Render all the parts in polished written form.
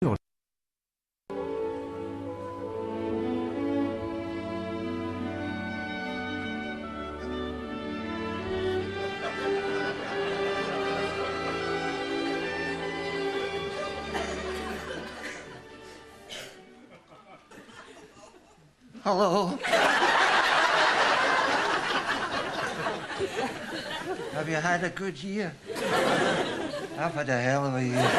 Hello. Have you had a good year? I've had a hell of a year.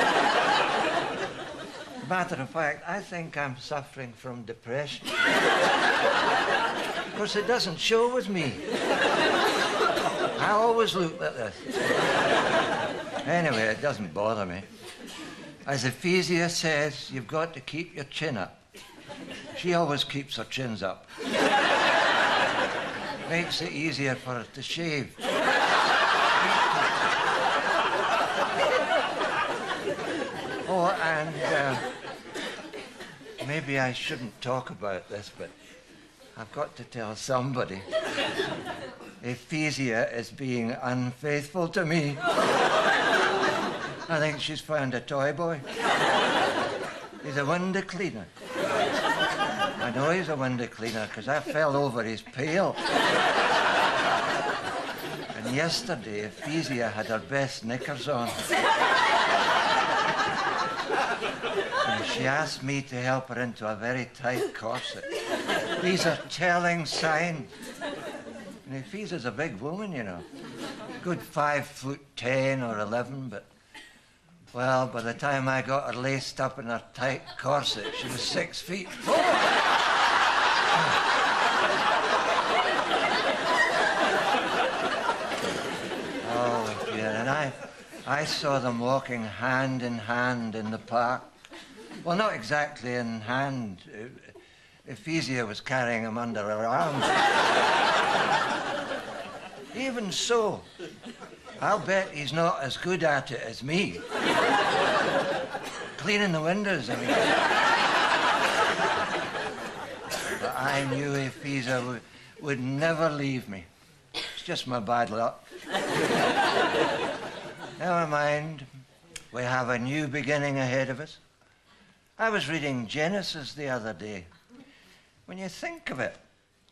Matter of fact, I think I'm suffering from depression. Of course, it doesn't show with me. I always look like this. Anyway, it doesn't bother me. As Ephesia says, you've got to keep your chin up. She always keeps her chins up. Makes it easier for her to shave. Oh, and maybe I shouldn't talk about this, but I've got to tell somebody. Ephesia is being unfaithful to me. I think she's found a toy boy. He's a window cleaner. I know he's a window cleaner because I fell over his pail. And yesterday, Ephesia had her best knickers on. And she asked me to help her into a very tight corset. These are telling signs. And Ephesia's a big woman, you know. Good 5'10" or 11, but... well, by the time I got her laced up in her tight corset, she was 6 feet. Oh, dear, and I saw them walking hand in hand in the park. Well, not exactly in hand. Ephesia was carrying him under her arm. Even so, I'll bet he's not as good at it as me. Cleaning the windows, I mean. But I knew Ephesia would never leave me. It's just my bad luck. Never mind. We have a new beginning ahead of us. I was reading Genesis the other day. When you think of it,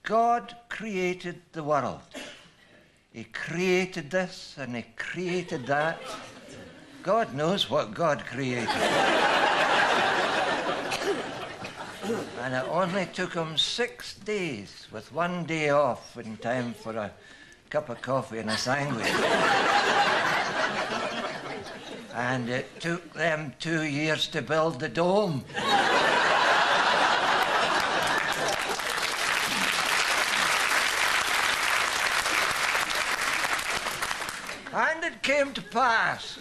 God created the world. He created this and he created that. God knows what God created. And it only took him 6 days with 1 day off in time for a cup of coffee and a sandwich. And it took them 2 years to build the dome. And it came to pass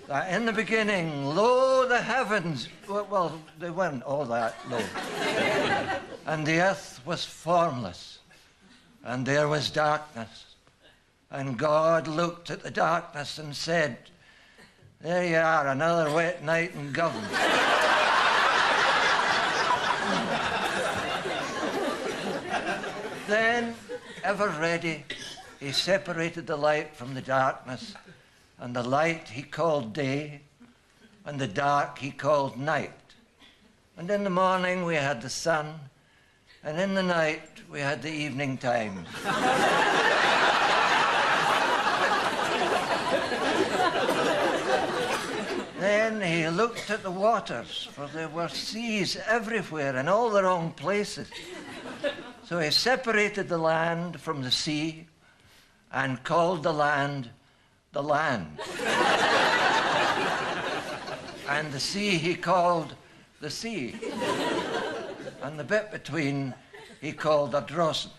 that in the beginning, lo, the heavens, well, they weren't all that low. And the earth was formless, and there was darkness. And God looked at the darkness and said, there you are, another wet night in Govan. Then, ever ready, he separated the light from the darkness, and the light he called day, and the dark he called night. And in the morning we had the sun, and in the night we had the evening times. Then he looked at the waters, for there were seas everywhere in all the wrong places. So he separated the land from the sea, and called the land the land. And the sea he called the sea. And the bit between he called the drossen.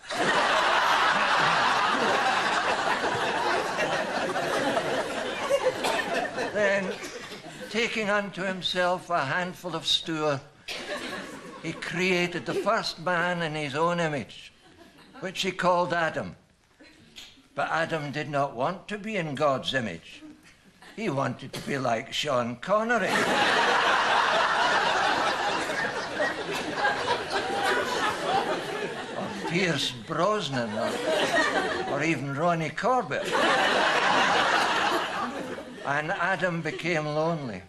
Then, taking unto himself a handful of stour, he created the first man in his own image, which he called Adam. But Adam did not want to be in God's image. He wanted to be like Sean Connery. Or Pierce Brosnan, or even Ronnie Corbett. And Adam became lonely.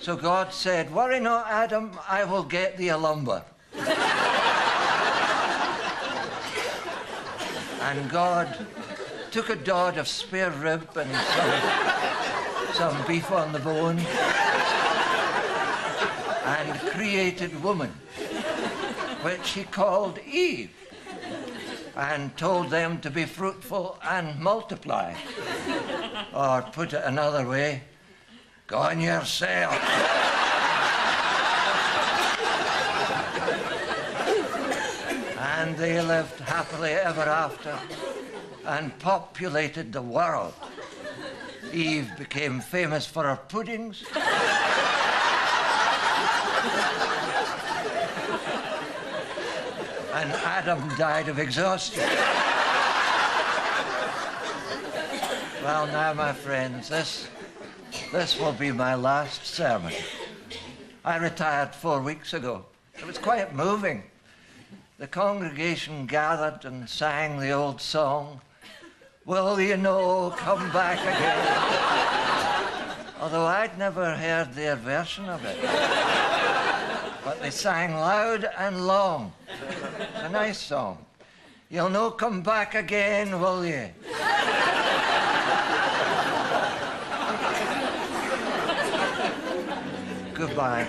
So God said, worry not, Adam, I will get thee a lumber. And God took a dod of spare rib and some beef on the bone and created woman, which he called Eve, and told them to be fruitful and multiply. Or put it another way, go on yourself. And they lived happily ever after and populated the world. Eve became famous for her puddings. And Adam died of exhaustion. Well, now, my friends, this will be my last sermon. I retired 4 weeks ago. It was quite moving. The congregation gathered and sang the old song, "Will you know, come back again?" Although I'd never heard their version of it. But they sang loud and long. It's a nice song. You'll no come back again, will you? Goodbye.